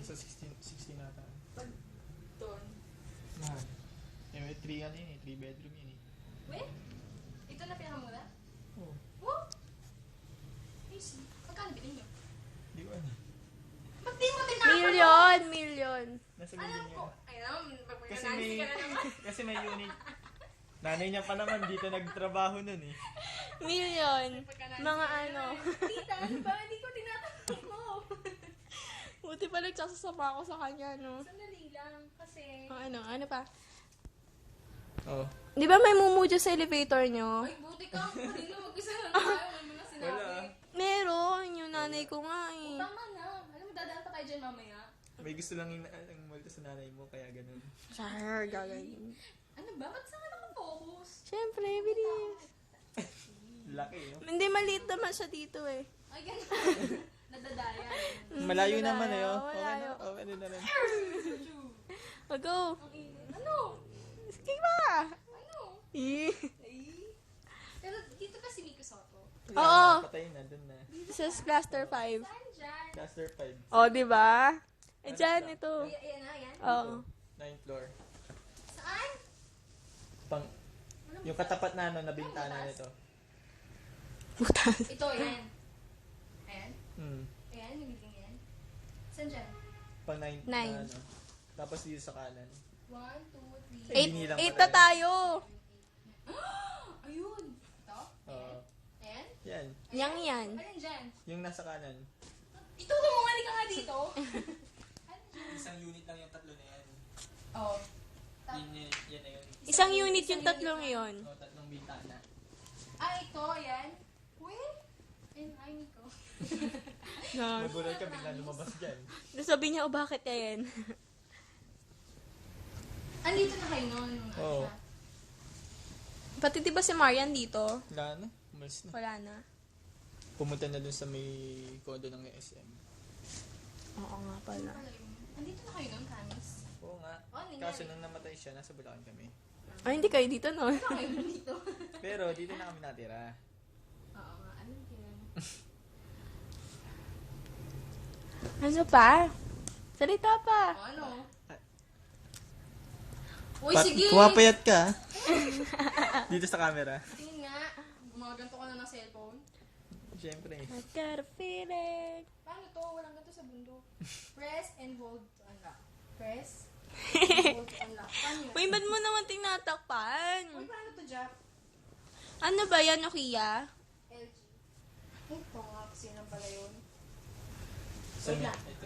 Nasa 16 nata. Pag doon. Mahal. Eh, may 3 ano yun eh. 3 bedroom yun eh. Wait? Ito na pinakamura? Oo. What? Easy. Magkano bilhin nyo? Di ko ano. Ba't di mo tinapon? Million. Nasa Alam million ko. yun. Ay, alam. Pag Kasi nansi may, ka na naman. kasi may unit. Nanay niya pa naman dito nagtrabaho nun eh. Million. Pagka nansi Mga ka na ano. naman. Tita, ano ba? Hindi ko tinatanong mo. Buti pa nagsasasama ako sa kanya, no? Sandali lang. Kasi... Ano pa? Oo. Di ba may mumu dyan sa elevator nyo? Ay, buti ka. Kanina mag-isa lang tayo. May mga sinabi. Wala. Meron, yung nanay ko nga eh. Tama na. Alam mo, dadaan pa tayo dyan mamaya. May gusto lang yung multo sa nanay mo, kaya ganun. Char, gagawin. Ano ba? Ba't saan ka nakafocus? Siyempre, bilis. Laki, no? Hindi, maliit naman siya dito eh. Ay, ganun. Nadadaya. Malayo naman eh, oh. Okay Malayo. na, okay din na rin. Mag-go. Ang init. Ano? Sige ba? Ano? Eh. Ay. Pero dito ba si Miko Soto? Oo. Patay na, dun na. Sa Cluster 5. Saan dyan? Caster 5. Oh, di ba? Eh, dyan, ito. Ay, ayan na, ayan. Oo. 9th floor. Saan? Pang, yung katapat na ano, na bintana nito. Butas. Ito, ayan. Ayan. Hmm. Ayan, yung building yan. Saan dyan? Pang 9th Nine. na ano. Tapos dito sa kanan. 1, 2, 3. Ay, binilang pa 8 na tayo. tayo. Ayun. Ito? Oo. Ayan. Yan. Yang yan. Alin dyan? Yung nasa kanan. Ituro mo nga, ka nga dito. Alin dyan? Isang unit lang yung tatlo na yan. Oo. Yan na yun. Isang unit yung tatlong yon. O, tatlong bintana. Ah, ito, ayan. Wait. Ayun, ay, Nico. Nagulat ka, bigla lumabas dyan. Sabi niya, oh, bakit yan? Andito na kayo noon. Oo. Pati di ba si Marian dito? Wala na. Umalis na. Wala na. Pumunta na dun sa may condo ng SM. Oo nga pala. Andito na kayo noon, promise. Oo nga. Oh, nangyari. Kaso nung namatay siya, nasa Bulacan kami. Ay, hindi kayo dito, no? Ano kayo dito? Pero dito na kami natira. Oo nga, alam ko yun. Ano pa? Salita pa. O, ano? Uy, sige! Kumapayat ka. Dito sa camera. Tingin nga. Gumaganto ka na ng cellphone. Siyempre. I got a feeling. Paano to? Walang ganito sa bundok. Press and hold to unlock. Press and hold to unlock. Paano yun? Uy, ba't mo naman tinatakpan? Uy, paano to, Jack? Ano ba yan, Nokia? LG. Ito nga, kasi yun pala yun. Sa Wait lang. ito